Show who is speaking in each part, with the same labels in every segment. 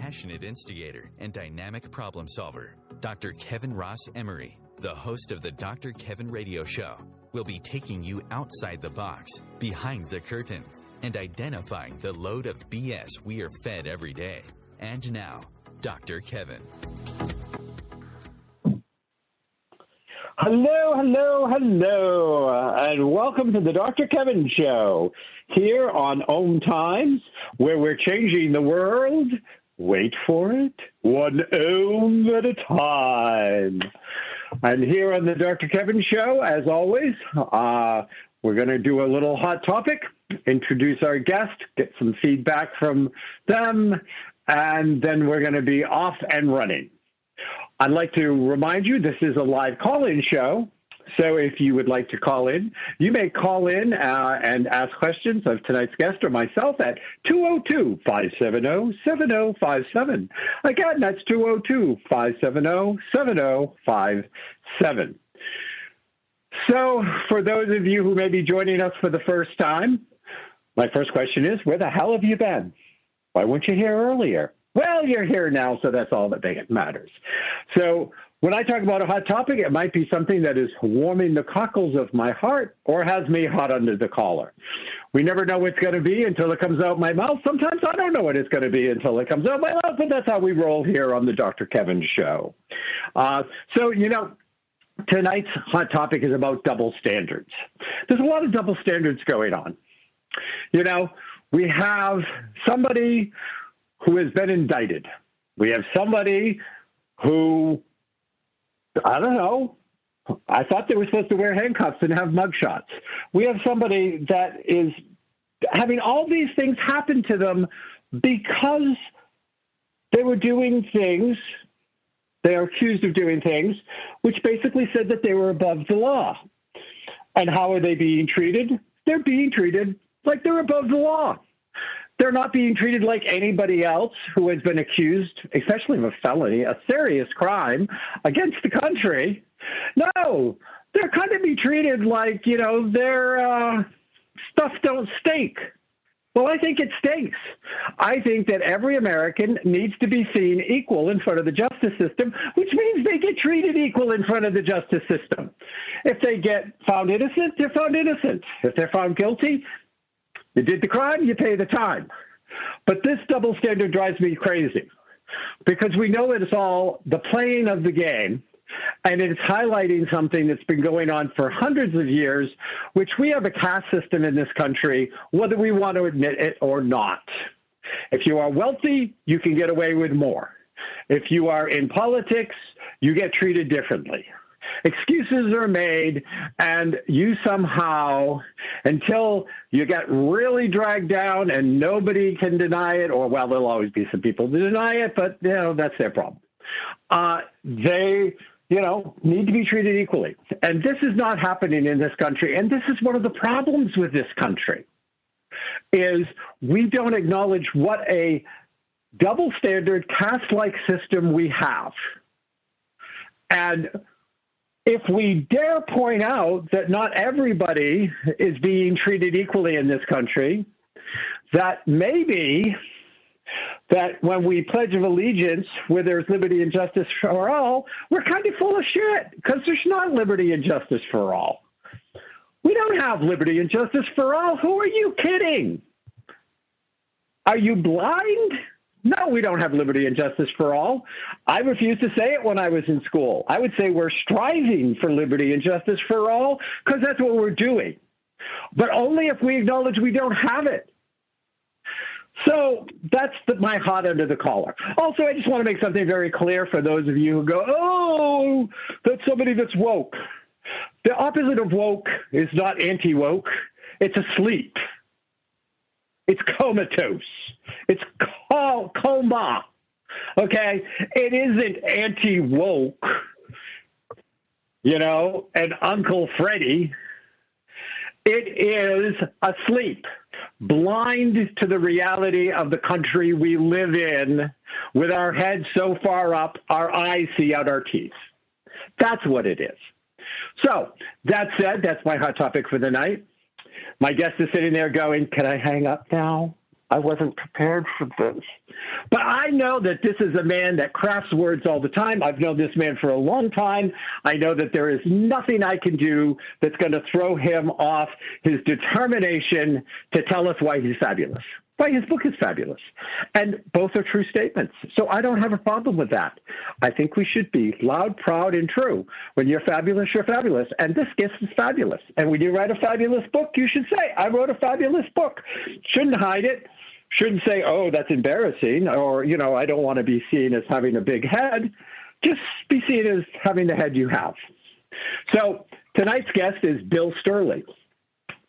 Speaker 1: passionate instigator and dynamic problem solver, Dr. Kevin Ross Emery, the host of the Dr. Kevin Radio Show, will be taking you outside the box, behind the curtain, and identifying the load of BS we are fed every day. And now, Dr. Kevin.
Speaker 2: Hello, and welcome to the Dr. Kevin Show, here on OMTimes, where we're changing the world, wait for it, one ohm at a time. And here on the Dr. Kevin Show, as always, we're going to do a little hot topic, introduce our guest, get some feedback from them, and then we're going to be off and running. I'd like to remind you this is a live call-in show, so if you would like to call in, you may call in and ask questions of tonight's guest or myself at 202-570-7057. Again, that's 202-570-7057. So for those of you who may be joining us for the first time, my first question is, where the hell have you been? Why weren't you here earlier? Well, you're here now, so that's all that matters. So when I talk about a hot topic, it might be something that is warming the cockles of my heart or has me hot under the collar. We never know what it's going to be until it comes out my mouth. Sometimes I don't know what it's going to be until it comes out my mouth, but that's how we roll here on the Dr. Kevin Show. Tonight's hot topic is about double standards. There's a lot of double standards going on. We have somebody who has been indicted. We have somebody who, I don't know, I thought they were supposed to wear handcuffs and have mugshots. We have somebody that is having all these things happen to them because they were doing things, they are accused of doing things, which basically said that they were above the law. And how are they being treated? They're being treated like they're above the law. They're not being treated like anybody else who has been accused, especially of a felony, a serious crime against the country. No, they're kind of be treated like, their stuff don't stink. Well, I think it stinks. I think that every American needs to be seen equal in front of the justice system, which means they get treated equal in front of the justice system. If they get found innocent, they're found innocent. If they're found guilty, you did the crime, you pay the time. But this double standard drives me crazy because we know that it's all the playing of the game, and it's highlighting something that's been going on for hundreds of years, which we have a caste system in this country, whether we want to admit it or not. If you are wealthy, you can get away with more. If you are in politics, you get treated differently. Excuses are made, and you somehow, until you get really dragged down and nobody can deny it, or, well, there'll always be some people who deny it, but, that's their problem. They, need to be treated equally. And this is not happening in this country, and this is one of the problems with this country, is we don't acknowledge what a double standard caste-like system we have. And if we dare point out that not everybody is being treated equally in this country, that maybe that when we pledge of allegiance where there's liberty and justice for all, we're kind of full of shit because there's not liberty and justice for all. We don't have liberty and justice for all. Who are you kidding? Are you blind? No, we don't have liberty and justice for all. I refused to say it when I was in school. I would say we're striving for liberty and justice for all because that's what we're doing. But only if we acknowledge we don't have it. So that's my hot under the collar. Also, I just want to make something very clear for those of you who go, oh, that's somebody that's woke. The opposite of woke is not anti-woke. It's asleep. It's comatose. It's coma. Okay? It isn't anti-woke, and Uncle Freddie. It is asleep, blind to the reality of the country we live in, with our heads so far up, our eyes see out our teeth. That's what it is. So, that said, that's my hot topic for the night. My guest is sitting there going, can I hang up now? I wasn't prepared for this. But I know that this is a man that crafts words all the time. I've known this man for a long time. I know that there is nothing I can do that's going to throw him off his determination to tell us why he's fabulous. Why his book is fabulous. And both are true statements. So I don't have a problem with that. I think we should be loud, proud, and true. When you're fabulous, you're fabulous. And this gift is fabulous. And when you write a fabulous book, you should say, I wrote a fabulous book. Shouldn't hide it. Shouldn't say, oh, that's embarrassing, or, I don't want to be seen as having a big head. Just be seen as having the head you have. So tonight's guest is Bill Stierle.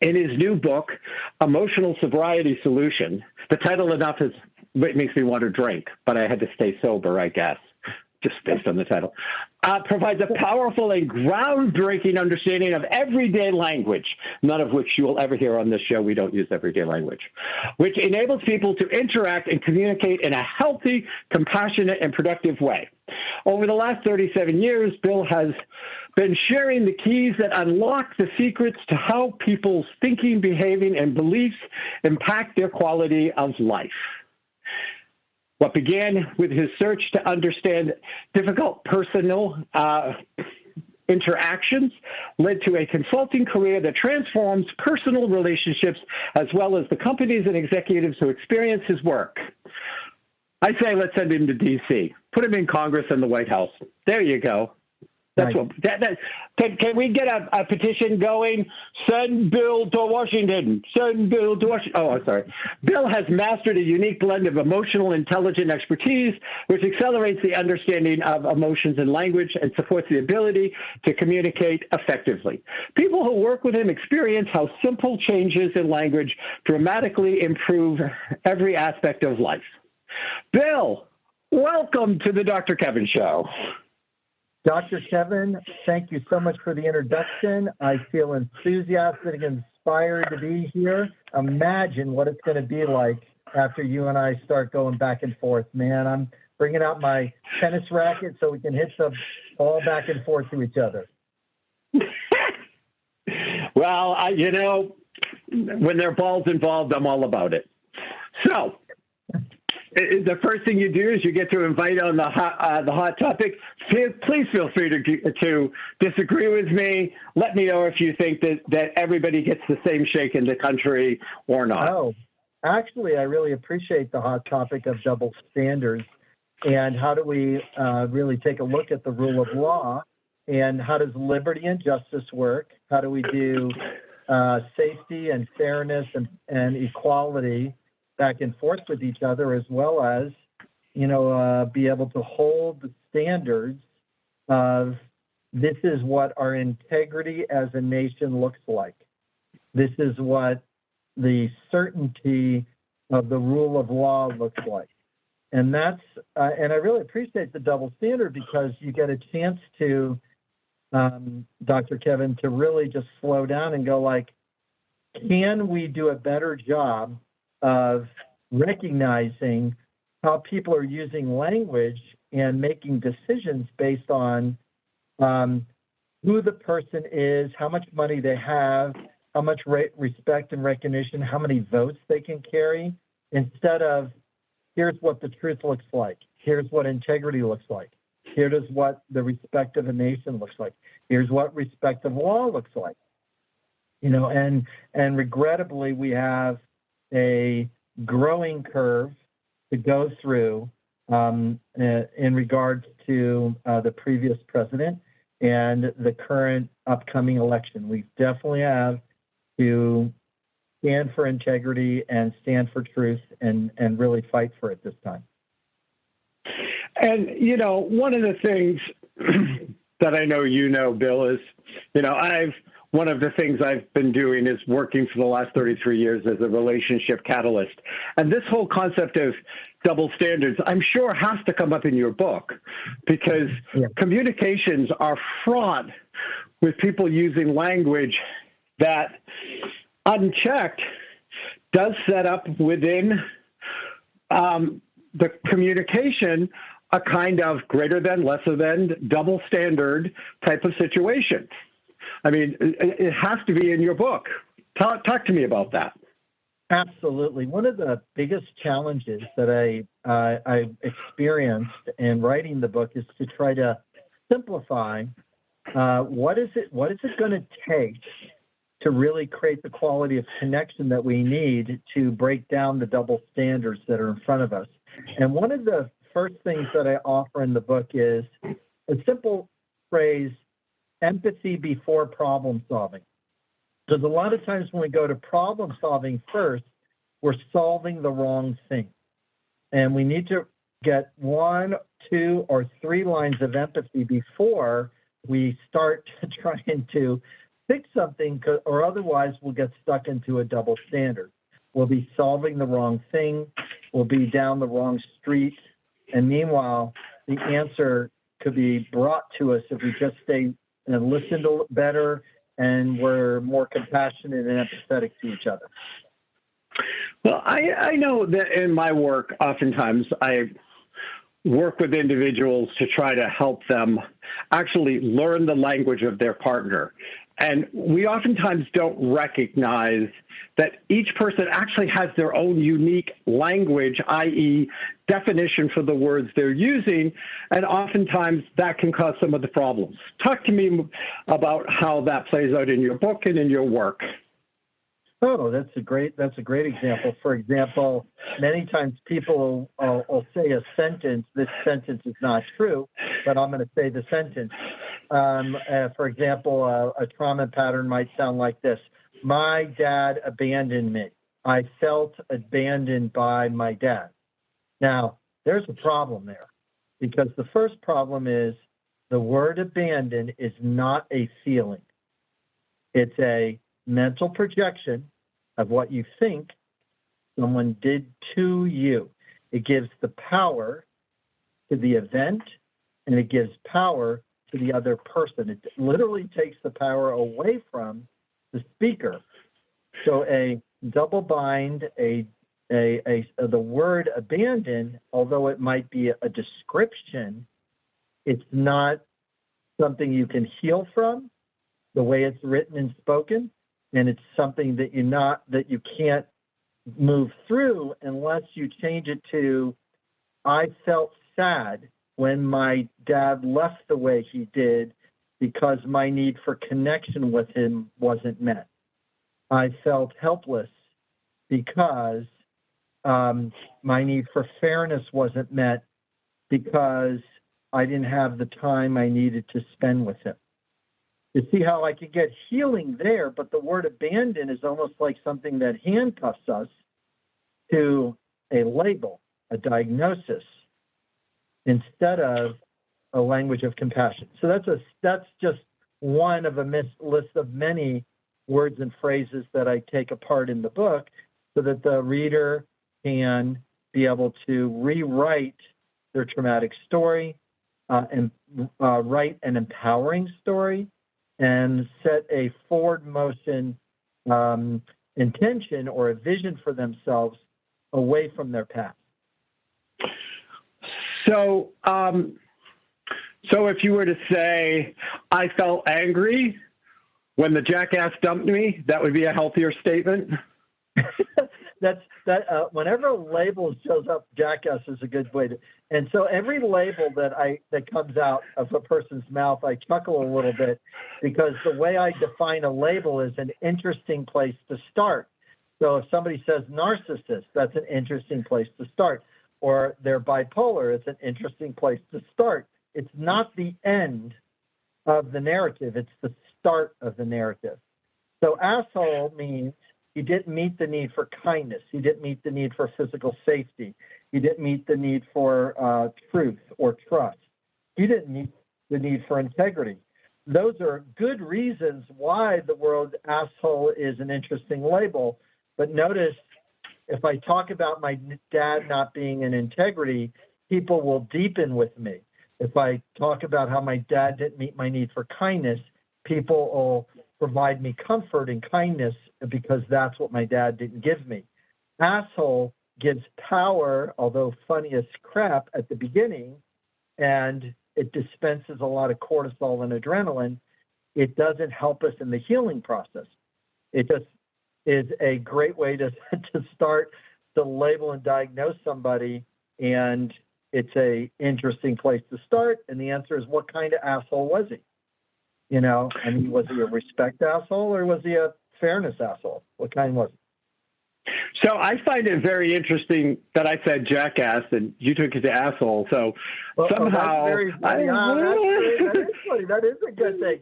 Speaker 2: In his new book, Emotional Sobriety Solution, the title enough is it makes me want to drink, but I had to stay sober, I guess, just based on the title, provides a powerful and groundbreaking understanding of everyday language, none of which you will ever hear on this show. We don't use everyday language, which enables people to interact and communicate in a healthy, compassionate, and productive way. Over the last 37 years, Bill has been sharing the keys that unlock the secrets to how people's thinking, behaving, and beliefs impact their quality of life. What began with his search to understand difficult personal interactions led to a consulting career that transforms personal relationships as well as the companies and executives who experience his work. I say let's send him to D.C., put him in Congress and the White House. There you go. That's right. Can we get a petition going? Send Bill to Washington. Send Bill to Washington. Oh, I'm sorry. Bill has mastered a unique blend of emotional intelligence expertise, which accelerates the understanding of emotions and language and supports the ability to communicate effectively. People who work with him experience how simple changes in language dramatically improve every aspect of life. Bill, welcome to the Dr. Kevin Show.
Speaker 3: Dr. Kevin, thank you so much for the introduction. I feel enthusiastic and inspired to be here. Imagine what it's going to be like after you and I start going back and forth. Man, I'm bringing out my tennis racket so we can hit the ball back and forth to each other.
Speaker 2: Well, when there are balls involved, I'm all about it. So, the first thing you do is you get to invite on the hot topic. Please feel free to disagree with me. Let me know if you think that everybody gets the same shake in the country or not.
Speaker 3: Oh, actually, I really appreciate the hot topic of double standards and how do we really take a look at the rule of law and how does liberty and justice work? How do we do safety and fairness and equality back and forth with each other, as well as, be able to hold the standards of this is what our integrity as a nation looks like. This is what the certainty of the rule of law looks like. And that's, and I really appreciate the double standard because you get a chance to, Dr. Kevin, to really just slow down and go like, can we do a better job of recognizing how people are using language and making decisions based on who the person is, how much money they have, how much respect and recognition, how many votes they can carry, instead of here's what the truth looks like, here's what integrity looks like, here's what the respect of a nation looks like, here's what respect of law looks like. And regrettably, we have a growing curve to go through in regards to the previous president and the current upcoming election. We definitely have to stand for integrity and stand for truth and really fight for it this time.
Speaker 2: And, one of the things that I know Bill, is, one of the things I've been doing is working for the last 33 years as a relationship catalyst. And this whole concept of double standards, I'm sure has to come up in your book because communications are fraught with people using language that, unchecked, does set up within the communication a kind of greater than, lesser than, double standard type of situation. I mean, it has to be in your book. Talk to me about that.
Speaker 3: Absolutely. One of the biggest challenges that I experienced in writing the book is to try to simplify what is it going to take to really create the quality of connection that we need to break down the double standards that are in front of us. And one of the first things that I offer in the book is a simple phrase: empathy before problem solving. Because a lot of times when we go to problem solving first, we're solving the wrong thing. And we need to get 1, 2, or 3 lines of empathy before we start trying to fix something, or otherwise we'll get stuck into a double standard. We'll be solving the wrong thing. We'll be down the wrong street. And meanwhile, the answer could be brought to us if we just stay and listen to better, and we're more compassionate and empathetic to each other.
Speaker 2: Well, I know that in my work, oftentimes I work with individuals to try to help them actually learn the language of their partner. And we oftentimes don't recognize that each person actually has their own unique language, i.e. definition for the words they're using, and oftentimes that can cause some of the problems. Talk to me about how that plays out in your book and in your work.
Speaker 3: Oh, that's a great example. For example, many times people will say a sentence. This sentence is not true, but I'm going to say the sentence. For example, a trauma pattern might sound like this: my dad abandoned me. I felt abandoned by my dad. Now, there's a problem there, because the first problem is the word abandoned is not a feeling. It's a mental projection of what you think someone did to you. It gives the power to the event, and it gives power to the other person. It literally takes the power away from the speaker. So a double bind, the word abandon, although it might be a description, it's not something you can heal from the way it's written and spoken, and it's something that you can't move through unless you change it to, I felt sad when my dad left the way he did because my need for connection with him wasn't met. I felt helpless because my need for fairness wasn't met because I didn't have the time I needed to spend with him. You see how I could get healing there, but the word abandon is almost like something that handcuffs us to a label, a diagnosis, instead of a language of compassion. So that's just one of a list of many words and phrases that I take apart in the book so that the reader can be able to rewrite their traumatic story and write an empowering story and set a forward motion intention or a vision for themselves away from their past.
Speaker 2: So if you were to say, I felt angry when the jackass dumped me, that would be a healthier statement?
Speaker 3: Whenever a label shows up, jackass is a good way to. And so every label that comes out of a person's mouth, I chuckle a little bit, because the way I define a label is an interesting place to start. So if somebody says narcissist, that's an interesting place to start. Or they're bipolar, it's an interesting place to start. It's not the end of the narrative, it's the start of the narrative. So asshole means he didn't meet the need for kindness. He didn't meet the need for physical safety. He didn't meet the need for truth or trust. He didn't meet the need for integrity. Those are good reasons why the word asshole is an interesting label. But notice, if I talk about my dad not being in integrity, people will deepen with me. If I talk about how my dad didn't meet my need for kindness, people will provide me comfort and kindness because that's what my dad didn't give me. Asshole gives power, although funny as crap at the beginning, and it dispenses a lot of cortisol and adrenaline. It doesn't help us in the healing process. It just is a great way to start to label and diagnose somebody, and it's a interesting place to start. And the answer is, what kind of asshole was he? You know, I mean, was he a respect asshole or was he a fairness asshole? What kind was he?
Speaker 2: So I find it very interesting that I said jackass and you took it to asshole. So somehow,
Speaker 3: that's very funny. That is funny. That is a good thing.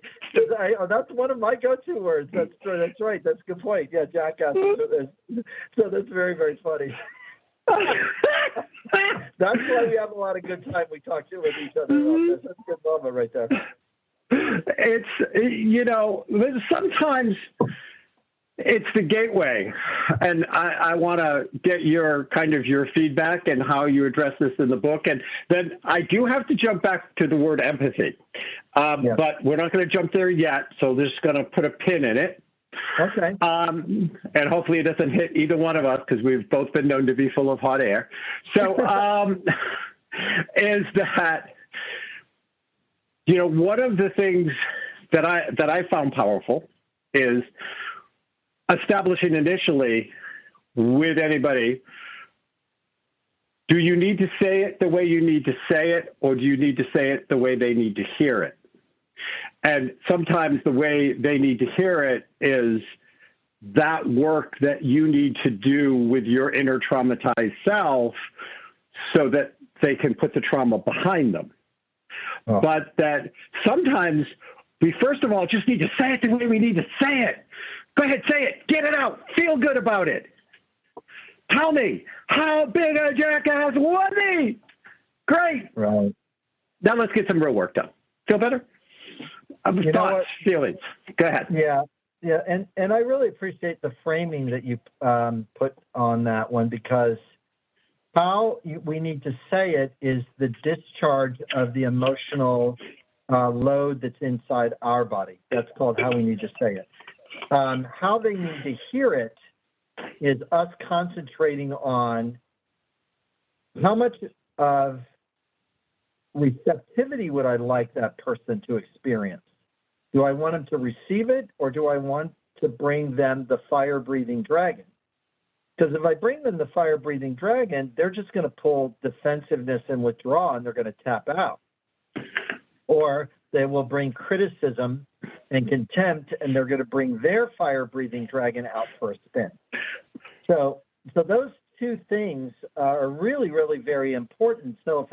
Speaker 3: That's one of my go-to words. That's right. That's a good point. Yeah, jackass. So that's very, very funny. That's why we have a lot of good time. We talk with each other. That's a good moment right there.
Speaker 2: It's, you know, sometimes it's the gateway, and I want to get your feedback and how you address this in the book. And then I do have to jump back to the word empathy, but we're not going to jump there yet. So we're just going to put a pin in it.
Speaker 3: Okay.
Speaker 2: And hopefully it doesn't hit either one of us because we've both been known to be full of hot air. So is that, you know, one of the things that I found powerful is establishing initially with anybody, do you need to say it the way you need to say it, or do you need to say it the way they need to hear it? And sometimes the way they need to hear it is that work that you need to do with your inner traumatized self so that they can put the trauma behind them. Oh. But that sometimes we first of all just need to say it the way we need to say it. Go ahead, say it. Get it out. Feel good about it. Tell me, how big a jackass was he? Great.
Speaker 3: Right.
Speaker 2: Now let's get some real work done. Feel better? Thoughts, feelings. Go ahead.
Speaker 3: Yeah, and I really appreciate the framing that you put on that one, because how we need to say it is the discharge of the emotional load that's inside our body. That's called how we need to say it. How they need to hear it is us concentrating on how much of receptivity would I like that person to experience. Do I want them to receive it, or do I want to bring them the fire-breathing dragon? Because if I bring them the fire-breathing dragon, they're just going to pull defensiveness and withdraw, and they're going to tap out. Or they will bring criticism and contempt, and they're going to bring their fire-breathing dragon out for a spin. So those two things are really, really very important. So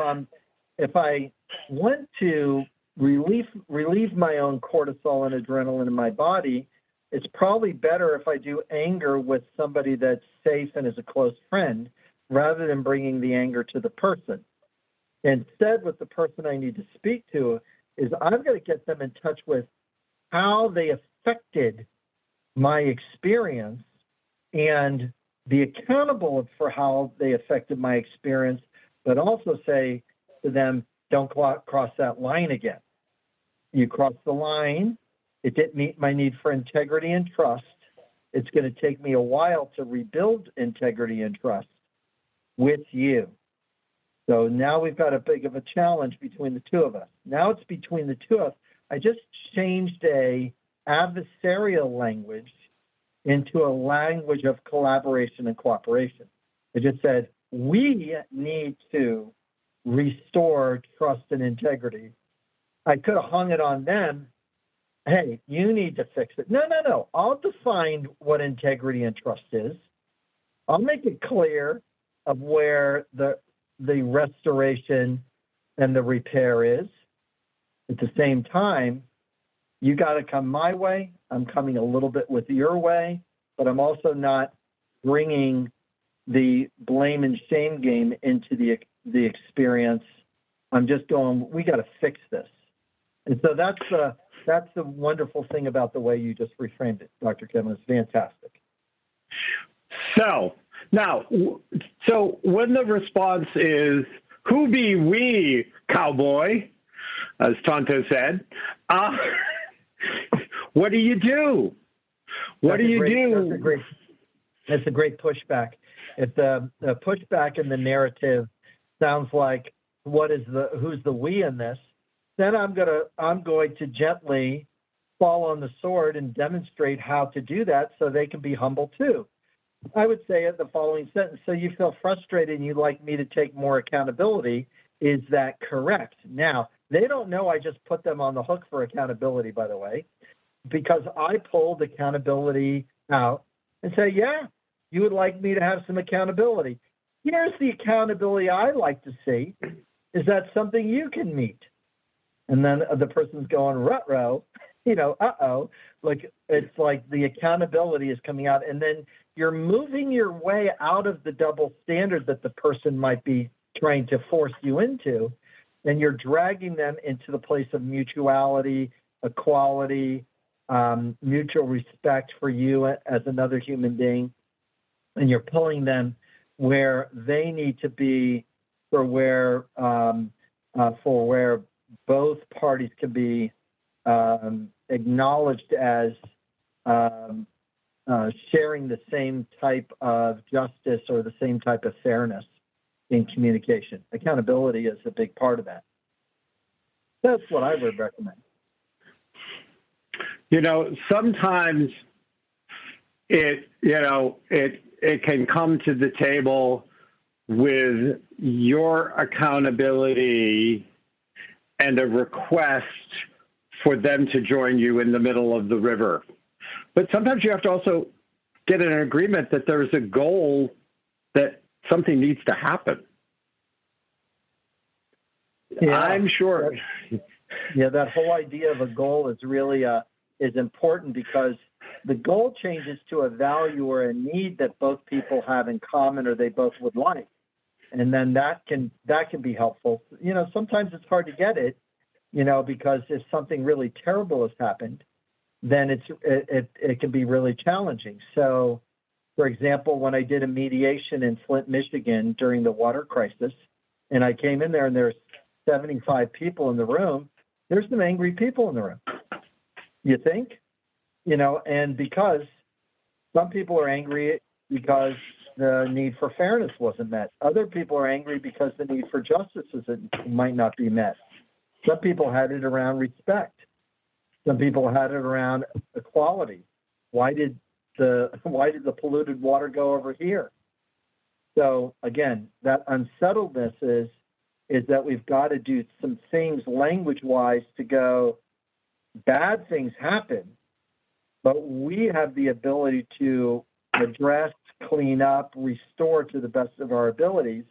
Speaker 3: if I want to relieve my own cortisol and adrenaline in my body, it's probably better if I do anger with somebody that's safe and is a close friend, rather than bringing the anger to the person. Instead, with the person I need to speak to is I'm going to get them in touch with how they affected my experience and be accountable for how they affected my experience, but also say to them, don't cross that line again. You crossed the line. It didn't meet my need for integrity and trust. It's going to take me a while to rebuild integrity and trust with you. So now we've got a big of a challenge between the two of us. Now it's between the two of us. I just changed a adversarial language into a language of collaboration and cooperation. I just said, we need to restore trust and integrity. I could have hung it on them. Hey, you need to fix it. No. I'll define what integrity and trust is. I'll make it clear of where the restoration and the repair is. At the same time, you got to come my way. I'm coming a little bit with your way, but I'm also not bringing the blame and shame game into the experience. I'm just going, we got to fix this. And so that's the wonderful thing about the way you just reframed it, Dr. Kevin. It's fantastic.
Speaker 2: So when the response is, who be we, cowboy, as Tonto said, what do you do? What do you do? That's
Speaker 3: a great pushback. If the pushback in the narrative sounds like who's the we in this, then I'm going to gently fall on the sword and demonstrate how to do that so they can be humble too. I would say the following sentence: so you feel frustrated and you'd like me to take more accountability. Is that correct? Now, they don't know I just put them on the hook for accountability, by the way, because I pulled accountability out and say, yeah, you would like me to have some accountability. Here's the accountability I like to see. Is that something you can meet? And then the person's going, ruh-roh, uh-oh. Like, it's like the accountability is coming out. And then you're moving your way out of the double standard that the person might be trying to force you into. And you're dragging them into the place of mutuality, equality, mutual respect for you as another human being. And you're pulling them where they need to be for where both parties can be acknowledged as sharing the same type of justice or the same type of fairness in communication. Accountability is a big part of that. That's what I would recommend.
Speaker 2: Sometimes it can come to the table with your accountability and a request for them to join you in the middle of the river. But sometimes you have to also get an agreement that there's a goal, that something needs to happen.
Speaker 3: Yeah,
Speaker 2: I'm sure.
Speaker 3: That whole idea of a goal is really is important, because the goal changes to a value or a need that both people have in common or they both would like. And then that can be helpful. Sometimes it's hard to get it, because if something really terrible has happened, then it can be really challenging. So, for example, when I did a mediation in Flint, Michigan during the water crisis, and I came in there and there's 75 people in the room, there's some angry people in the room. You think? And because some people are angry because the need for fairness wasn't met. Other people are angry because the need for justice might not be met. Some people had it around respect. Some people had it around equality. Why did the polluted water go over here? So again, that unsettledness is that we've got to do some things language-wise to go, bad things happen, but we have the ability to address, clean up, restore to the best of our abilities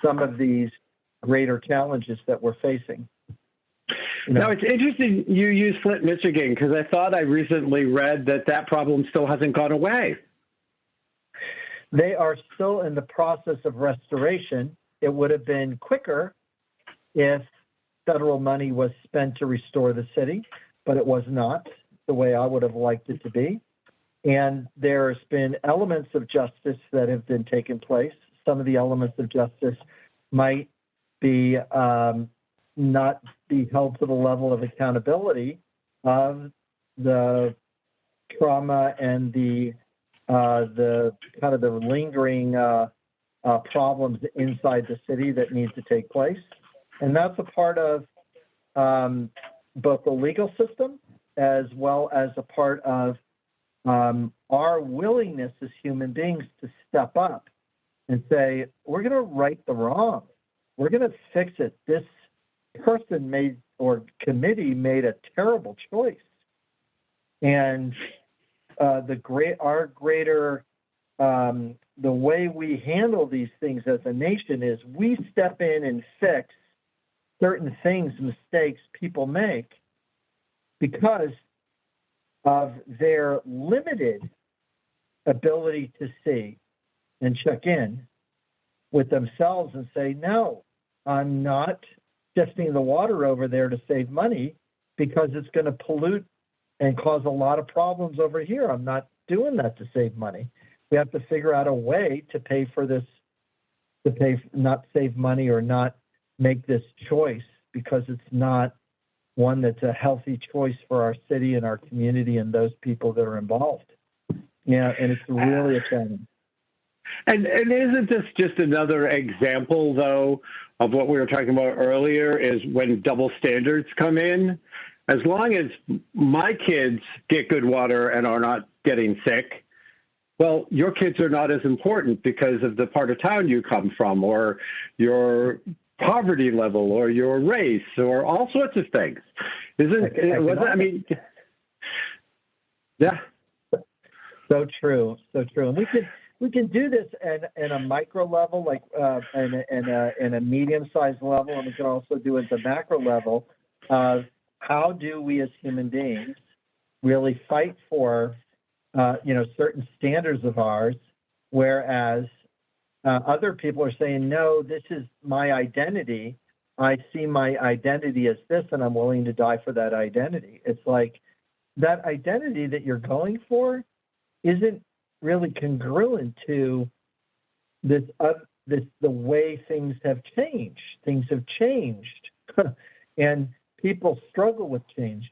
Speaker 3: some of these greater challenges that we're facing.
Speaker 2: Now, it's interesting you use Flint, Michigan, because I thought I recently read that problem still hasn't gone away.
Speaker 3: They are still in the process of restoration. It would have been quicker if federal money was spent to restore the city, but it was not the way I would have liked it to be. And there's been elements of justice that have been taking place. Some of the elements of justice might be not be held to the level of accountability of the trauma and the kind of the lingering problems inside the city that need to take place. And that's a part of both the legal system as well as a part of our willingness as human beings to step up and say, we're going to right the wrong. We're going to fix it. This person made, or committee made, a terrible choice. And the way we handle these things as a nation is we step in and fix certain things, mistakes people make, because of their limited ability to see and check in with themselves and say, no, I'm not shifting the water over there to save money because it's going to pollute and cause a lot of problems over here. I'm not doing that to save money. We have to figure out a way to pay for this, not save money or not make this choice, because it's not one that's a healthy choice for our city and our community and those people that are involved. Yeah, and it's really a challenge.
Speaker 2: And isn't this just another example, though, of what we were talking about earlier, is when double standards come in? as long as my kids get good water and are not getting sick, well, your kids are not as important because of the part of town you come from or your poverty level or your race or all sorts of things. I mean, yeah.
Speaker 3: So true. And we can do this in a micro level, like in a medium-sized level, and we can also do it at the macro level of how do we as human beings really fight for certain standards of ours, whereas other people are saying, no, this is my identity. I see my identity as this, and I'm willing to die for that identity. It's like that identity that you're going for isn't really congruent to the way things have changed. Things have changed, and people struggle with change.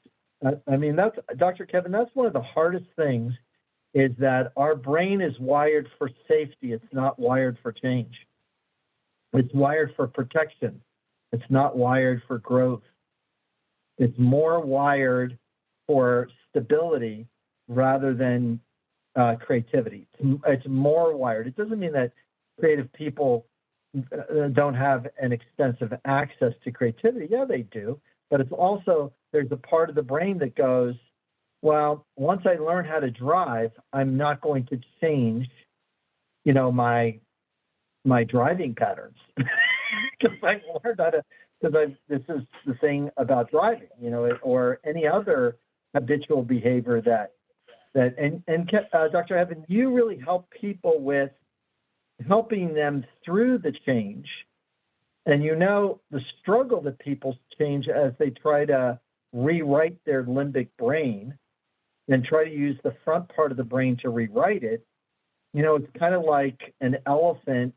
Speaker 3: I mean, that's Dr. Kevin. That's one of the hardest things. Is that our brain is wired for safety. It's not wired for change. It's wired for protection. It's not wired for growth. It's more wired for stability rather than creativity. It's more wired. It doesn't mean that creative people don't have an extensive access to creativity. Yeah, they do. But it's also, there's a part of the brain that goes, well, once I learn how to drive, I'm not going to change, my driving patterns because I learned how to. Because this is the thing about driving, or any other habitual behavior that Dr. Evan, you really help people with helping them through the change, and the struggle that people change as they try to rewrite their limbic brain. And try to use the front part of the brain to rewrite it. It's kind of like an elephant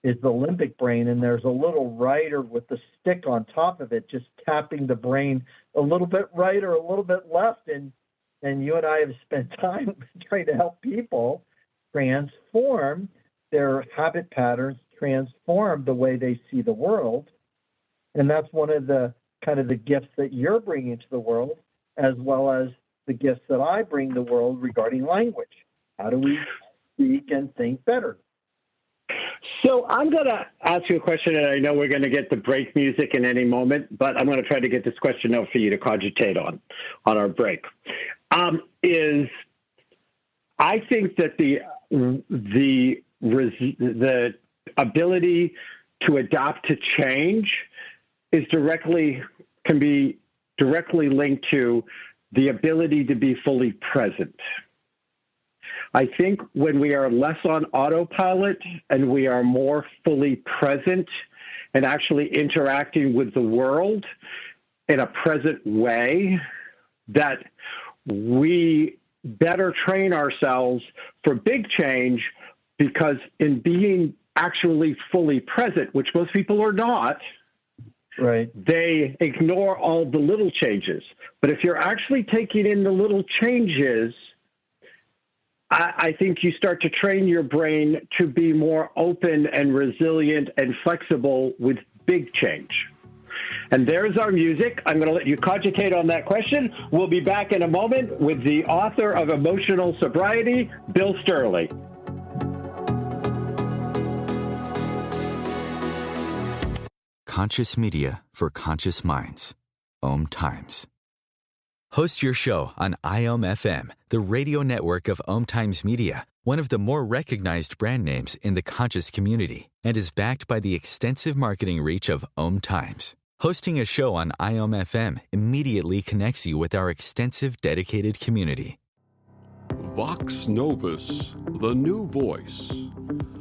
Speaker 3: is the limbic brain, and there's a little rider with the stick on top of it, just tapping the brain a little bit right or a little bit left. And you and I have spent time trying to help people transform their habit patterns, transform the way they see the world. And that's one of the kind of the gifts that you're bringing to the world, as well as the gifts that I bring the world regarding language. How do we speak and think better?
Speaker 2: So I'm going to ask you a question, and I know we're going to get the break music in any moment, but I'm going to try to get this question out for you to cogitate on our break. I think that the ability to adapt to change can be directly linked to the ability to be fully present. I think when we are less on autopilot and we are more fully present and actually interacting with the world in a present way, that we better train ourselves for big change, because in being actually fully present, which most people are not,
Speaker 3: right,
Speaker 2: they ignore all the little changes. But if you're actually taking in the little changes, I think you start to train your brain to be more open and resilient and flexible with big change. And there's our music. I'm going to let you cogitate on that question. We'll be back in a moment with the author of Emotional Sobriety, Bill Stierle.
Speaker 1: Conscious media for conscious minds. OMTimes. Host your show on IOM-FM, the radio network of OMTimes Media, one of the more recognized brand names in the conscious community, and is backed by the extensive marketing reach of OMTimes. Hosting a show on IOM-FM immediately connects you with our extensive dedicated community.
Speaker 4: Vox Novus, the new voice.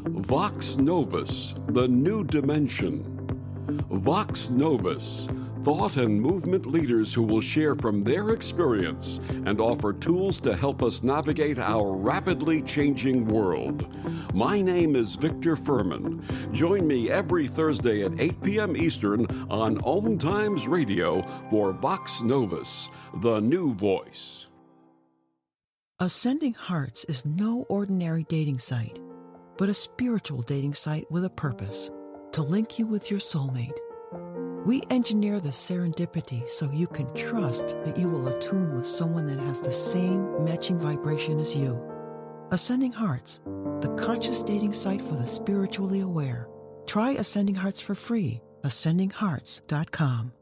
Speaker 4: Vox Novus, the new dimension. Vox Novus, thought and movement leaders who will share from their experience and offer tools to help us navigate our rapidly changing world. My name is Victor Furman. Join me every Thursday at 8 p.m. Eastern on OMTimes Radio for Vox Novus, the new voice.
Speaker 5: Ascending Hearts is no ordinary dating site, but a spiritual dating site with a purpose: to link you with your soulmate. We engineer the serendipity so you can trust that you will attune with someone that has the same matching vibration as you. Ascending Hearts, the conscious dating site for the spiritually aware. Try Ascending Hearts for free. AscendingHearts.com.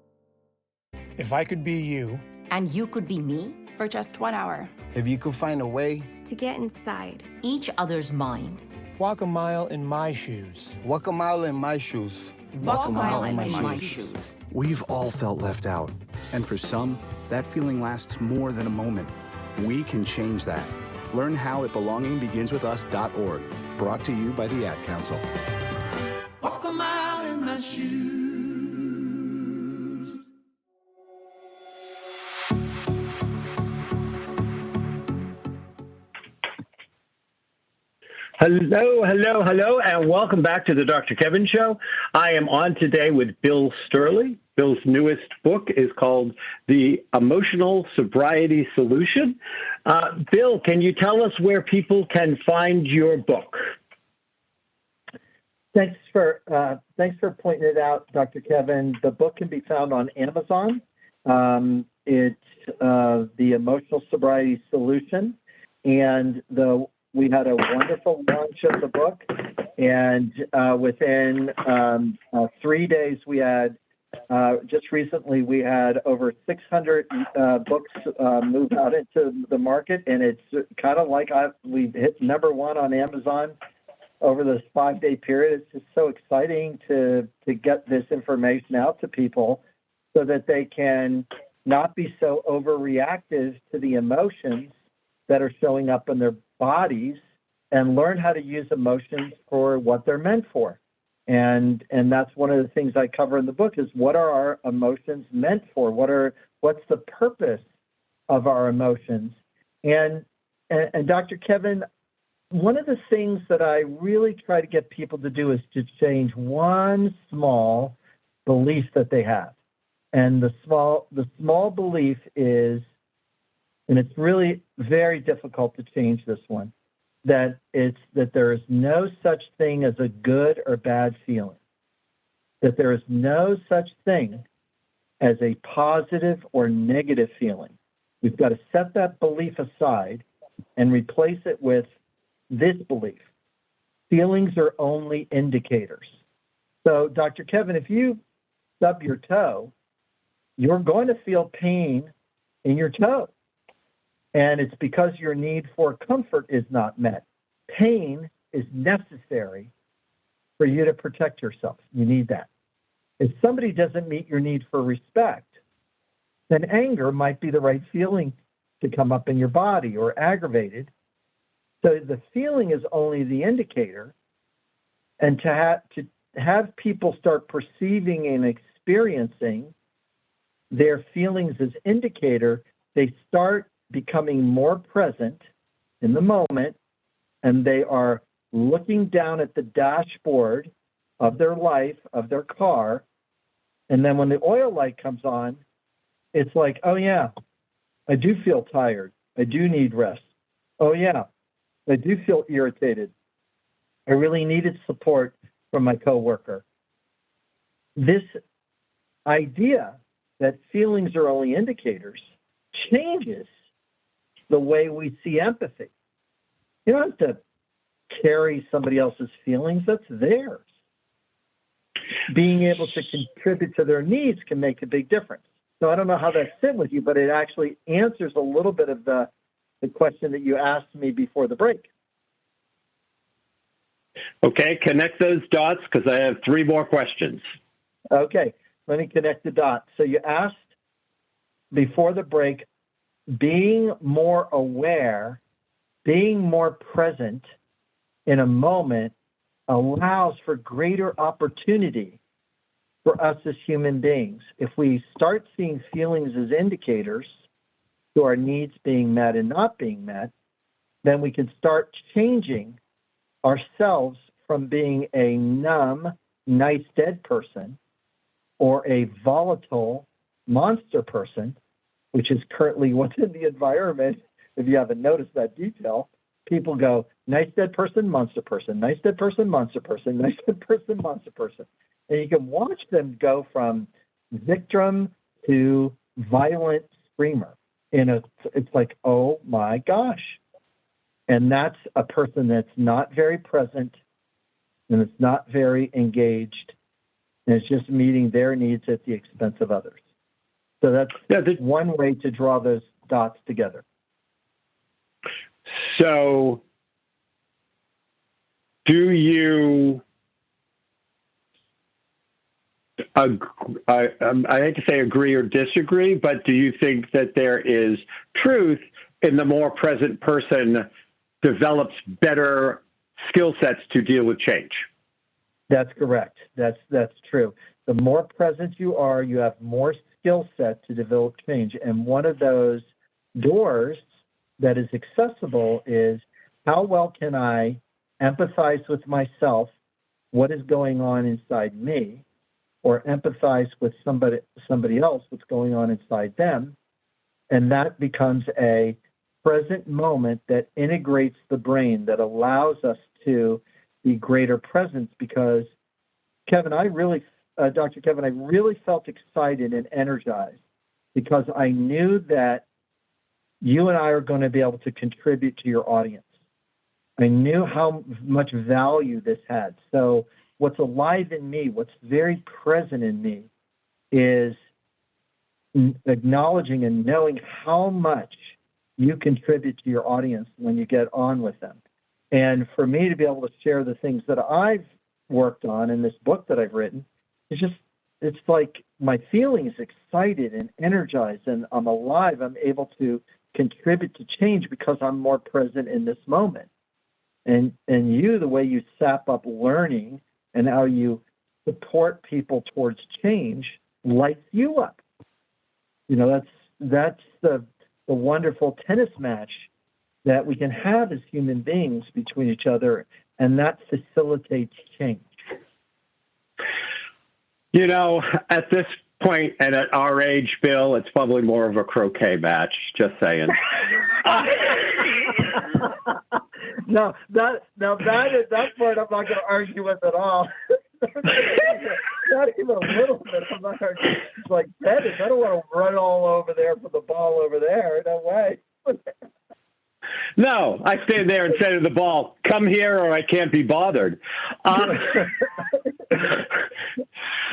Speaker 6: If I could be you,
Speaker 7: and you could be me for just 1 hour.
Speaker 6: if you could find a way,
Speaker 8: to get inside
Speaker 7: Each other's mind.
Speaker 6: walk a mile in my shoes.
Speaker 9: Walk a mile in my shoes.
Speaker 7: Walk a mile in my shoes.
Speaker 10: We've all felt left out, and for some, that feeling lasts more than a moment. We can change that. Learn how at belongingbeginswithus.org. Brought to you by the Ad Council.
Speaker 11: Walk a mile in my shoes.
Speaker 2: Hello, and welcome back to the Dr. Kevin Show. I am on today with Bill Stierle. Bill's newest book is called The Emotional Sobriety Solution. Bill, can you tell us where people can find your book?
Speaker 3: Thanks for pointing it out, Dr. Kevin. The book can be found on Amazon. It's The Emotional Sobriety Solution, and we had a wonderful launch of the book, and within 3 days, we had just recently we had over 600 books move out into the market, and it's kind of like we hit number one on Amazon over this 5-day period. It's just so exciting to get this information out to people so that they can not be so overreactive to the emotions that are showing up in their bodies and learn how to use emotions for what they're meant for. And that's one of the things I cover in the book is what are our emotions meant for? What's the purpose of our emotions? And Dr. Kevin, one of the things that I really try to get people to do is to change one small belief that they have. And the small belief is, and it's really very difficult to change this one, that there is no such thing as a good or bad feeling, that there is no such thing as a positive or negative feeling. We've got to set that belief aside and replace it with this belief. Feelings are only indicators. So, Dr. Kevin, if you stub your toe, you're going to feel pain in your toe. And it's because your need for comfort is not met. Pain is necessary for you to protect yourself. You need that. If somebody doesn't meet your need for respect, then anger might be the right feeling to come up in your body, or aggravated. So the feeling is only the indicator. And to have people start perceiving and experiencing their feelings as indicator, they start becoming more present in the moment, and they are looking down at the dashboard of their life, of their car, and then when the oil light comes on, it's like, oh yeah, I do feel tired. I do need rest. Oh yeah, I do feel irritated. I really needed support from my coworker. This idea that feelings are only indicators changes the way we see empathy. You don't have to carry somebody else's feelings, that's theirs. Being able to contribute to their needs can make a big difference. So I don't know how that fit with you, but it actually answers a little bit of the question that you asked me before the break.
Speaker 2: Okay, connect those dots because I have 3 more questions.
Speaker 3: Okay, let me connect the dots. So you asked before the break, being more aware, being more present in a moment allows for greater opportunity for us as human beings. If we start seeing feelings as indicators to our needs being met and not being met, then we can start changing ourselves from being a numb, nice, dead person or a volatile monster person, which is currently what's in the environment. If you haven't noticed that detail, people go, nice dead person, monster person, nice dead person, monster person, nice dead person, monster person. And you can watch them go from victim to violent screamer. And it's like, oh my gosh. And that's a person that's not very present and it's not very engaged. And it's just meeting their needs at the expense of others. So that's one way to draw those dots together.
Speaker 2: So do you, I hate to say agree or disagree, but do you think that there is truth in the more present person develops better skill sets to deal with change?
Speaker 3: That's correct. That's true. The more present you are, you have more skill set to develop change. And one of those doors that is accessible is how well can I empathize with myself, what is going on inside me, or empathize with somebody else, what's going on inside them. And that becomes a present moment that integrates the brain, that allows us to be greater presence. Because Kevin, Dr. Kevin, I really felt excited and energized because I knew that you and I are going to be able to contribute to your audience. I knew how much value this had. So what's alive in me, what's very present in me is acknowledging and knowing how much you contribute to your audience when you get on with them. And for me to be able to share the things that I've worked on in this book that I've written, it's like my feelings excited and energized, and I'm alive. I'm able to contribute to change because I'm more present in this moment. And you, the way you sap up learning and how you support people towards change lights you up. You know, that's the wonderful tennis match that we can have as human beings between each other, and that facilitates change.
Speaker 2: You know, at this point and at our age, Bill, it's probably more of a croquet match, just saying.
Speaker 3: No, that part I'm not going to argue with at all. Not even a little bit. I'm not arguing. It's like tennis. I don't want to run all over there for the ball over there. No way.
Speaker 2: No, I stand there and say to the ball, come here or I can't be bothered.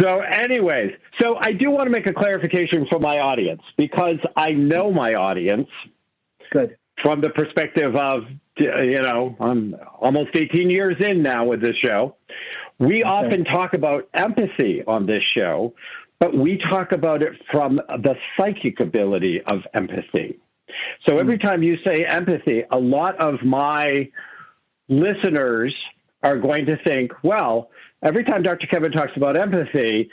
Speaker 2: So anyways, I do want to make a clarification for my audience because I know my audience.
Speaker 3: Good.
Speaker 2: From the perspective of, you know, I'm almost 18 years in now with this show. We often talk about empathy on this show, but we talk about it from the psychic ability of empathy. So every time you say empathy, a lot of my listeners are going to think, well, every time Dr. Kevin talks about empathy,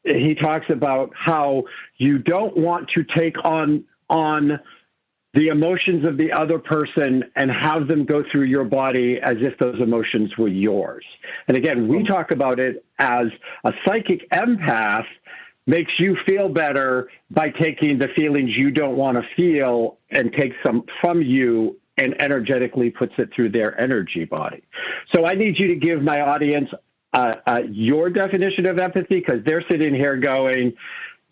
Speaker 2: he talks about how you don't want to take on the emotions of the other person and have them go through your body as if those emotions were yours. And again, we talk about it as a psychic empath makes you feel better by taking the feelings you don't want to feel and takes some from you and energetically puts it through their energy body. So I need you to give my audience your definition of empathy, because they're sitting here going,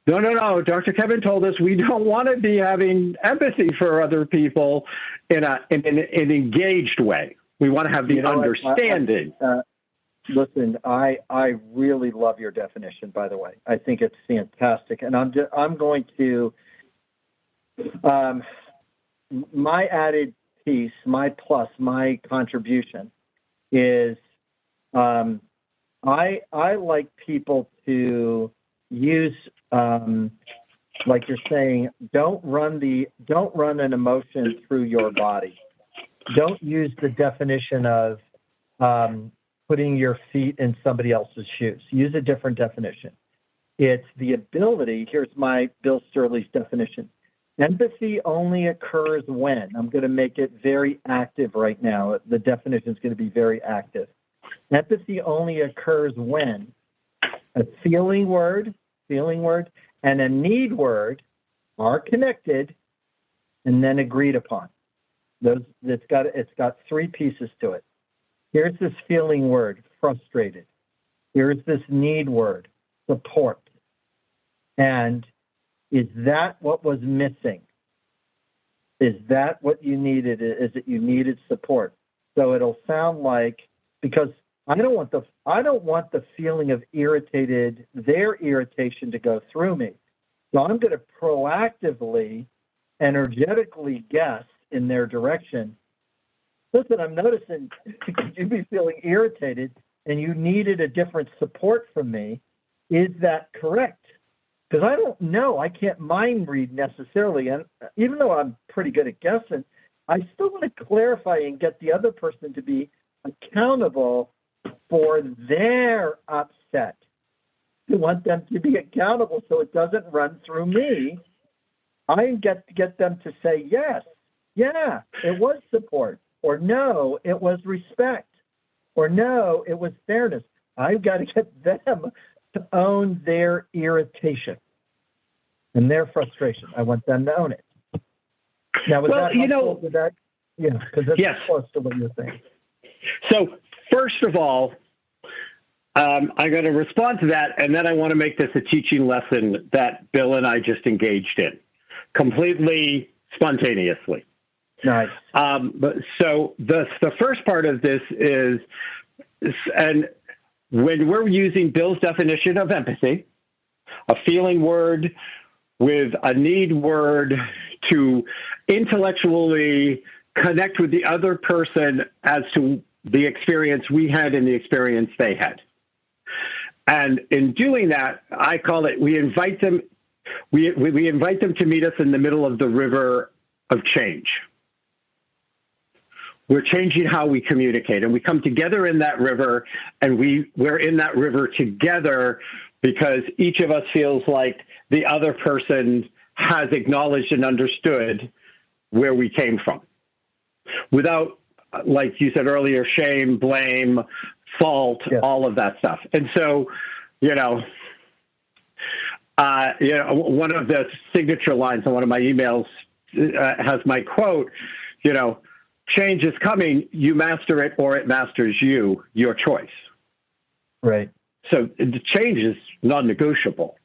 Speaker 2: no, Dr. Kevin told us we don't want to be having empathy for other people in an engaged way. We want to have the understanding.
Speaker 3: Listen, I really love your definition, by the way. I think it's fantastic. And I'm going to, my added piece, my plus, my contribution is I like people to use, like you're saying, don't run an emotion through your body. Don't use the definition of putting your feet in somebody else's shoes. Use a different definition. It's the ability. Here's my Bill Stierle's definition. Empathy only occurs when, I'm going to make it very active right now. The definition is going to be very active. Empathy only occurs when a feeling word, and a need word are connected and then agreed upon. It's got three pieces to it. Here's this feeling word, frustrated. Here's this need word, support. And is that what was missing? Is that what you needed? Is it you needed support? So it'll sound like, because I don't want the feeling of their irritation to go through me. So I'm going to proactively, energetically guess in their direction. Listen, I'm noticing you'd be feeling irritated and you needed a different support from me. Is that correct? Because I don't know. I can't mind read necessarily. And even though I'm pretty good at guessing, I still want to clarify and get the other person to be accountable for their upset. I want them to be accountable so it doesn't run through me. I get them to say, yes, yeah, it was support. Or no, it was respect. Or no, it was fairness. I've got to get them to own their irritation and their frustration. I want them to own it. Now, was that helpful? Yeah, because that's close to what you're saying.
Speaker 2: So, first of all, I'm going to respond to that, and then I want to make this a teaching lesson that Bill and I just engaged in, completely spontaneously.
Speaker 3: Nice.
Speaker 2: So the first part of this is, and when we're using Bill's definition of empathy, a feeling word with a need word to intellectually connect with the other person as to the experience we had and the experience they had. And in doing that, I call it, we invite them to meet us in the middle of the river of change. We're changing how we communicate, and we come together in that river, and we're in that river together because each of us feels like the other person has acknowledged and understood where we came from, without, like you said earlier, shame, blame, fault, all of that stuff. And so, one of the signature lines on one of my emails has my quote, change is coming, you master it or it masters you, your choice.
Speaker 3: Right.
Speaker 2: So the change is non-negotiable.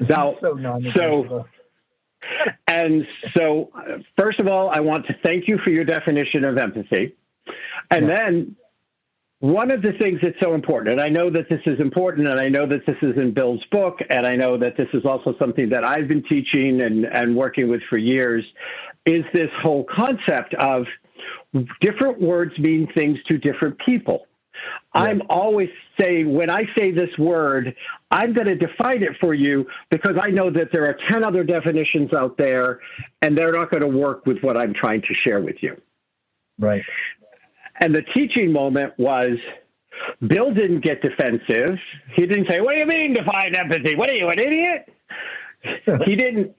Speaker 2: Now,
Speaker 3: so non-negotiable.
Speaker 2: So first of all, I want to thank you for your definition of empathy. And then one of the things that's so important, and I know that this is important, and I know that this is in Bill's book, and I know that this is also something that I've been teaching and working with for years, is this whole concept of different words mean things to different people. Yeah. I'm always saying, when I say this word, I'm going to define it for you because I know that there are 10 other definitions out there, and they're not going to work with what I'm trying to share with you.
Speaker 3: Right.
Speaker 2: And the teaching moment was, Bill didn't get defensive. He didn't say, what do you mean define empathy? What are you, an idiot? He didn't,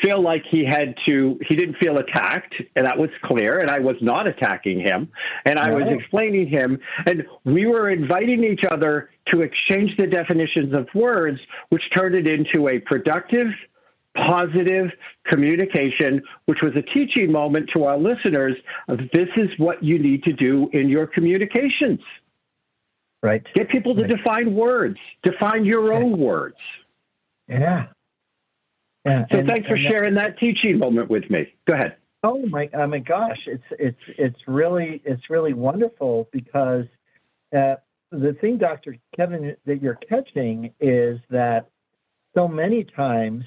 Speaker 2: feel like he didn't feel attacked, and that was clear, and I was not attacking him, and I was explaining him, and we were inviting each other to exchange the definitions of words, which turned it into a productive, positive communication, which was a teaching moment to our listeners of this is what you need to do in your communications.
Speaker 3: Right.
Speaker 2: Get people to define words, define your own words.
Speaker 3: Yeah.
Speaker 2: So thanks for sharing that teaching moment with me. Go ahead.
Speaker 3: Oh my gosh, it's really wonderful because the thing, Dr. Kevin, that you're catching is that so many times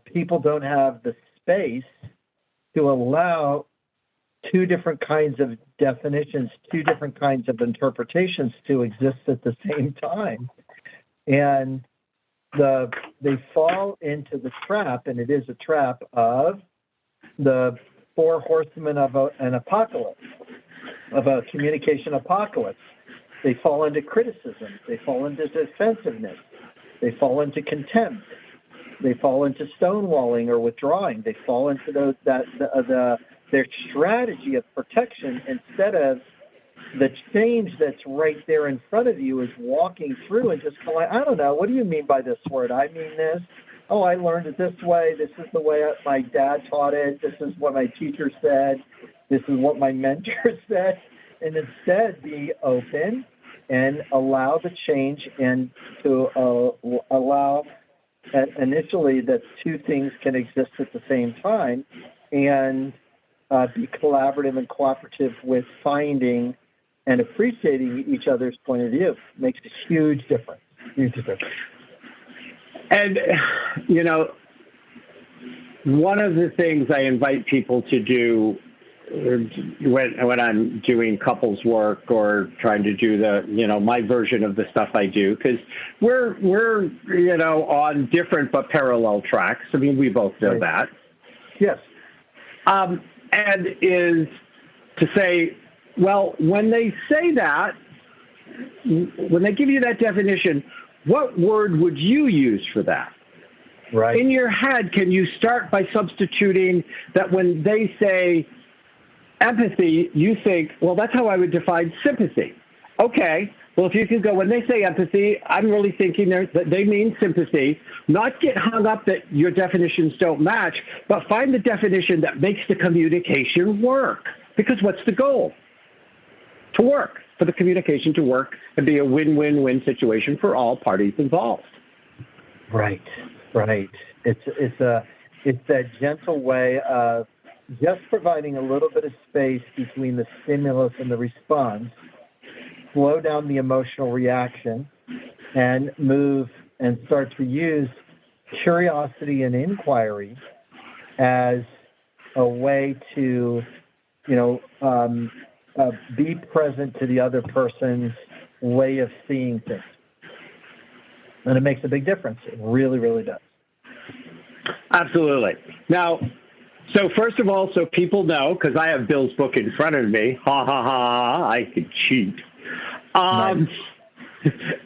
Speaker 3: people don't have the space to allow two different kinds of definitions, two different kinds of interpretations to exist at the same time. And they fall into the trap, and it is a trap of the four horsemen of an apocalypse, of a communication apocalypse. They fall into criticism. They fall into defensiveness. They fall into contempt. They fall into stonewalling or withdrawing. They fall into their strategy of protection instead of the change that's right there in front of you is walking through and just going, I don't know, what do you mean by this word? I mean this. Oh, I learned it this way. This is the way my dad taught it. This is what my teacher said. This is what my mentor said. And instead be open and allow the change, and to allow initially that two things can exist at the same time, and be collaborative and cooperative with finding and appreciating each other's point of view. Makes a huge difference. Huge difference.
Speaker 2: And, you know, one of the things I invite people to do when I'm doing couples work or trying to do my version of the stuff I do, because we're on different but parallel tracks. I mean, we both know that.
Speaker 3: Yes.
Speaker 2: And is to say, well, when they say that, when they give you that definition, what word would you use for that?
Speaker 3: Right.
Speaker 2: In your head, can you start by substituting that when they say empathy, you think, well, that's how I would define sympathy. Okay. Well, if you could go, when they say empathy, I'm really thinking that they mean sympathy. Not get hung up that your definitions don't match, but find the definition that makes the communication work. Because what's the goal? To work, for the communication to work and be a win-win-win situation for all parties involved.
Speaker 3: Right. It's that gentle way of just providing a little bit of space between the stimulus and the response, slow down the emotional reaction, and move and start to use curiosity and inquiry as a way to, be present to the other person's way of seeing things. And it makes a big difference. It really, really does.
Speaker 2: Absolutely. Now, so first of all, so people know, because I have Bill's book in front of me, I could cheat.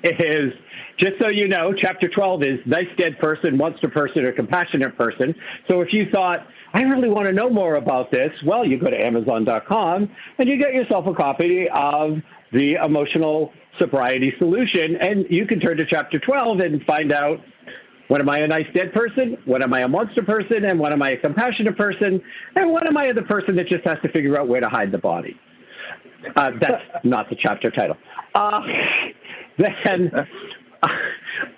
Speaker 2: Is, just so you know, chapter 12 is nice dead person, monster person, or compassionate person. So if you thought, I really want to know more about this, well, you go to Amazon.com and you get yourself a copy of the Emotional Sobriety Solution, and you can turn to chapter 12 and find out, when am I a nice dead person? When am I a monster person? And when am I a compassionate person? And when am I the person that just has to figure out where to hide the body? That's not the chapter title. Then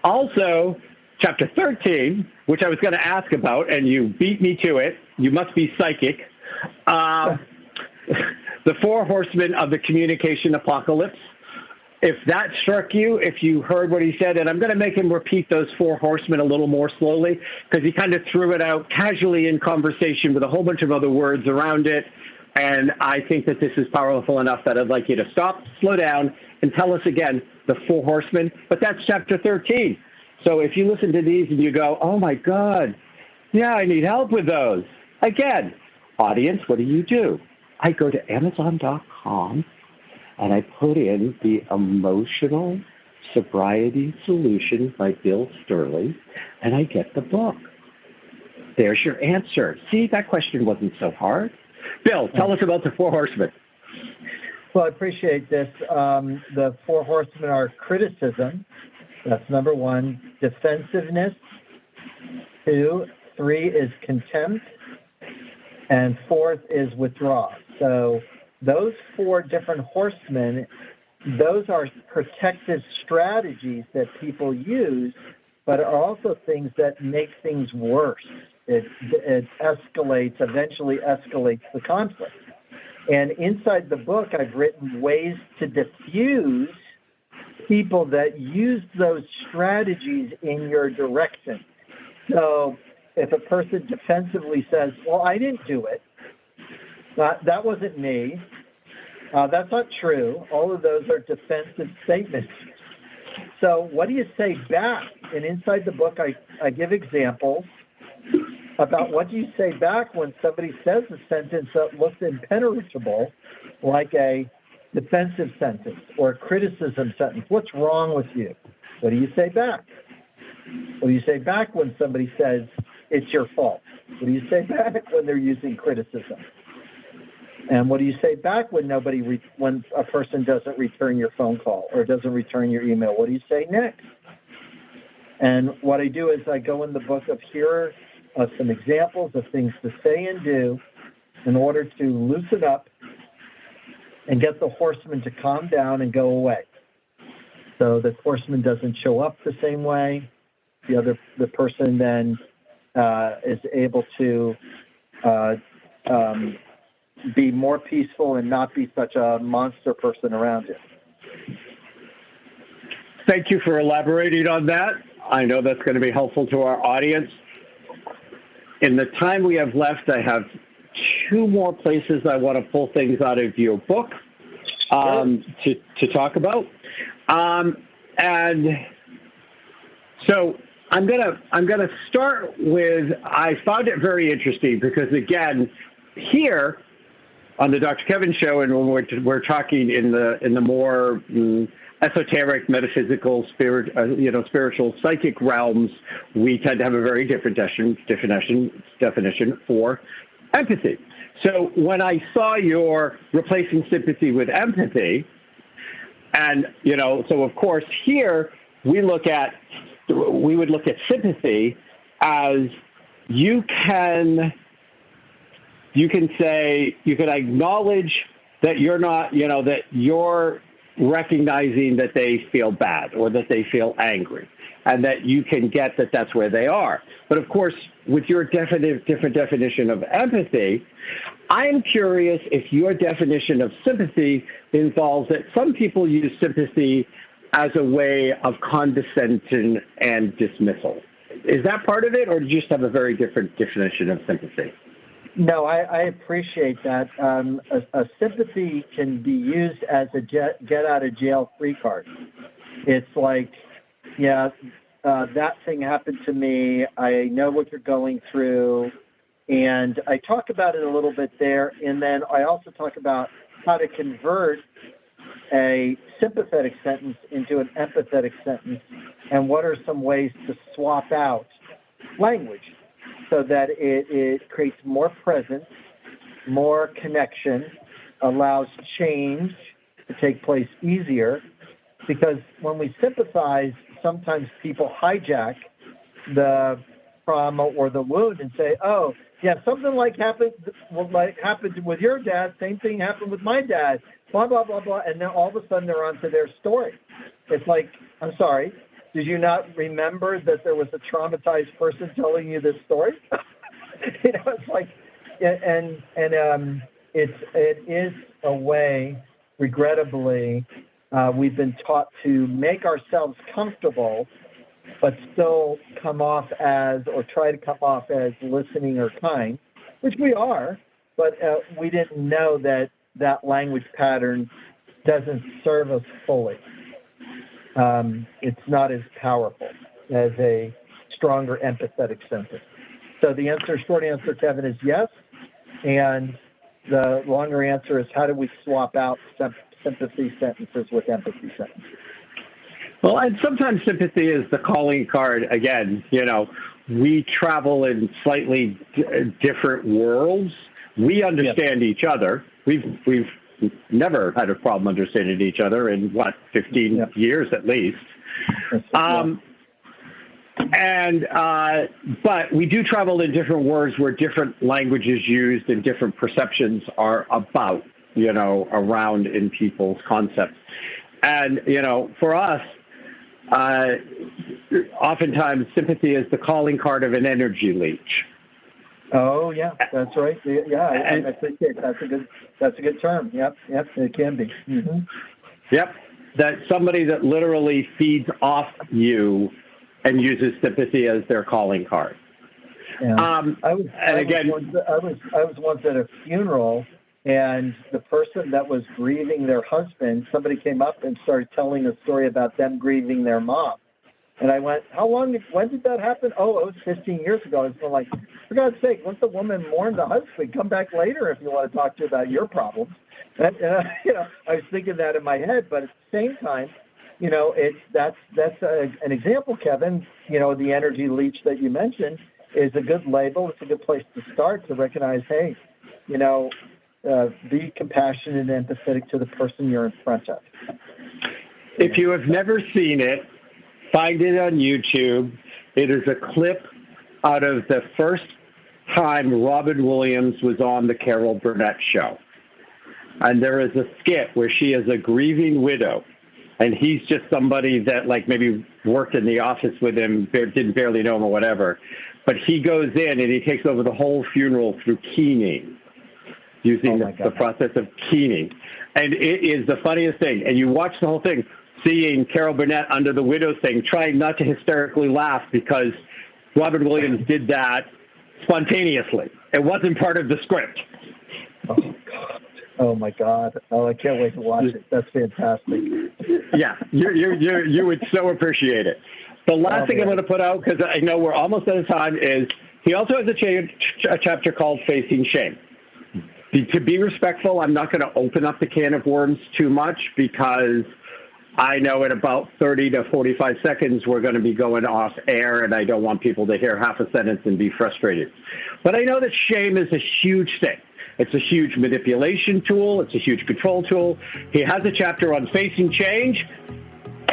Speaker 2: also, chapter 13, which I was going to ask about, and you beat me to it. You must be psychic. The 4 horsemen of the communication apocalypse. If that struck you, if you heard what he said, and I'm going to make him repeat those 4 horsemen a little more slowly, because he kind of threw it out casually in conversation with a whole bunch of other words around it. And I think that this is powerful enough that I'd like you to stop, slow down, and tell us again the 4 horsemen. But that's chapter 13. So if you listen to these and you go, oh, my God, yeah, I need help with those. Again, audience, what do? I go to Amazon.com and I put in the Emotional Sobriety Solution by Bill Stierle, and I get the book. There's your answer. See, that question wasn't so hard. Bill, tell us about the 4 horsemen.
Speaker 3: Well, I appreciate this. The 4 horsemen are criticism. That's number 1. Defensiveness. 2. 3 is contempt. And 4th is withdrawal. So those 4 different horsemen, those are protective strategies that people use, but are also things that make things worse. It eventually escalates the conflict. And inside the book, I've written ways to diffuse people that use those strategies in your direction. So if a person defensively says, well, I didn't do it, that wasn't me, that's not true. All of those are defensive statements. So what do you say back? And inside the book, I give examples about what do you say back when somebody says a sentence that looks impenetrable, like a defensive sentence or a criticism sentence. What's wrong with you? What do you say back? What do you say back when somebody says it's your fault? What do you say back when they're using criticism? And what do you say back when when a person doesn't return your phone call or doesn't return your email? What do you say next? And what I do is I go in the book of here are some examples of things to say and do in order to loosen up and get the horseman to calm down and go away. So the horseman doesn't show up the same way. The person then is able to be more peaceful and not be such a monster person around you.
Speaker 2: Thank you for elaborating on that. I know that's going to be helpful to our audience. In the time we have left, I have 2 more places I want to pull things out of your book to talk about. And so I'm gonna start with, I found it very interesting because, again, here on the Dr. Kevin Show, and when we're talking in the more esoteric, metaphysical, spiritual, psychic realms, we tend to have a very different definition for empathy. So when I saw your replacing sympathy with empathy, and so of course here we would look at sympathy as you can acknowledge that you're not, that you're recognizing that they feel bad or that they feel angry, and that you can get that that's where they are. But of course, with your different definition of empathy, I'm curious if your definition of sympathy involves that some people use sympathy as a way of condescension and dismissal. Is that part of it, or do you just have a very different definition of sympathy?
Speaker 3: No, I appreciate that. A sympathy can be used as a get-out-of-jail-free card. It's like, that thing happened to me. I know what you're going through. And I talk about it a little bit there. And then I also talk about how to convert a sympathetic sentence into an empathetic sentence, and what are some ways to swap out language so that it creates more presence, more connection, allows change to take place easier. Because when we sympathize, sometimes people hijack the trauma or the wound and say, "Oh, yeah, something like happened with your dad. Same thing happened with my dad. Blah blah blah blah." And then all of a sudden they're onto their story. It's like, I'm sorry, did you not remember that there was a traumatized person telling you this story? It's like, and it is a way, regrettably, we've been taught to make ourselves comfortable, but still come off as, or try to come off as, listening or kind, which we are, but we didn't know that language pattern doesn't serve us fully. It's not as powerful as a stronger empathetic sentence. So the short answer, Kevin, is yes. And the longer answer is, how do we swap out sympathy sentences with empathy sentences?
Speaker 2: Well, and sometimes sympathy is the calling card. Again, we travel in slightly different worlds. We understand each other. We've never had a problem understanding each other in 15 years at least. But we do travel in different worlds where different languages used and different perceptions are about, around in people's concepts. And, for us, oftentimes sympathy is the calling card of an energy leech.
Speaker 3: Oh yeah, that's right. Yeah, I appreciate it. That's a good term. Yep, it can be. Mm-hmm.
Speaker 2: Yep, that somebody that literally feeds off you and uses sympathy as their calling card.
Speaker 3: Yeah. I was once at a funeral, and the person that was grieving their husband, somebody came up and started telling a story about them grieving their mom. And I went, when did that happen? Oh, it was 15 years ago. It's like, for God's sake, let the woman mourn the husband. Come back later if you want to talk to her about your problems. And, I was thinking that in my head, but at the same time, that's an example, Kevin. The energy leech that you mentioned is a good label. It's a good place to start to recognize, hey, be compassionate and empathetic to the person you're in front of.
Speaker 2: If you have never seen it, find it on YouTube. It is a clip out of the first time Robin Williams was on the Carol Burnett show. And there is a skit where she is a grieving widow. and he's just somebody that like maybe worked in the office with him, didn't barely know him or whatever. But he goes in and he takes over the whole funeral through keening, using the process of keening. And it is the funniest thing. And you watch the whole thing, seeing Carol Burnett under the widow's thing, trying not to hysterically laugh because Robin Williams did that spontaneously. It wasn't part of the script.
Speaker 3: Oh my God! Oh, I can't wait to watch it. That's fantastic.
Speaker 2: Yeah, you would so appreciate it. The last thing I'm going to put out, because I know we're almost out of time, is he also has a chapter called Facing Shame. To be respectful, I'm not going to open up the can of worms too much because I know in about 30 to 45 seconds we're going to be going off air, and I don't want people to hear half a sentence and be frustrated. But I know that shame is a huge thing. It's a huge manipulation tool. It's a huge control tool. He has a chapter on Facing Change.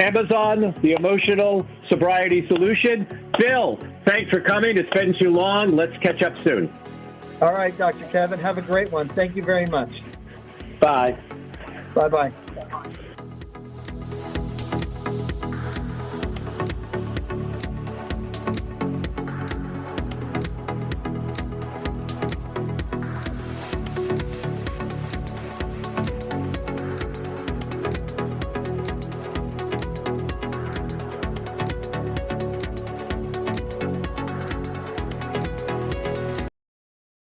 Speaker 2: Amazon, the Emotional Sobriety Solution. Bill, thanks for coming. It's been too long. Let's catch up soon.
Speaker 3: All right, Dr. Kevin, have a great one. Thank you very much.
Speaker 2: Bye.
Speaker 3: Bye-bye.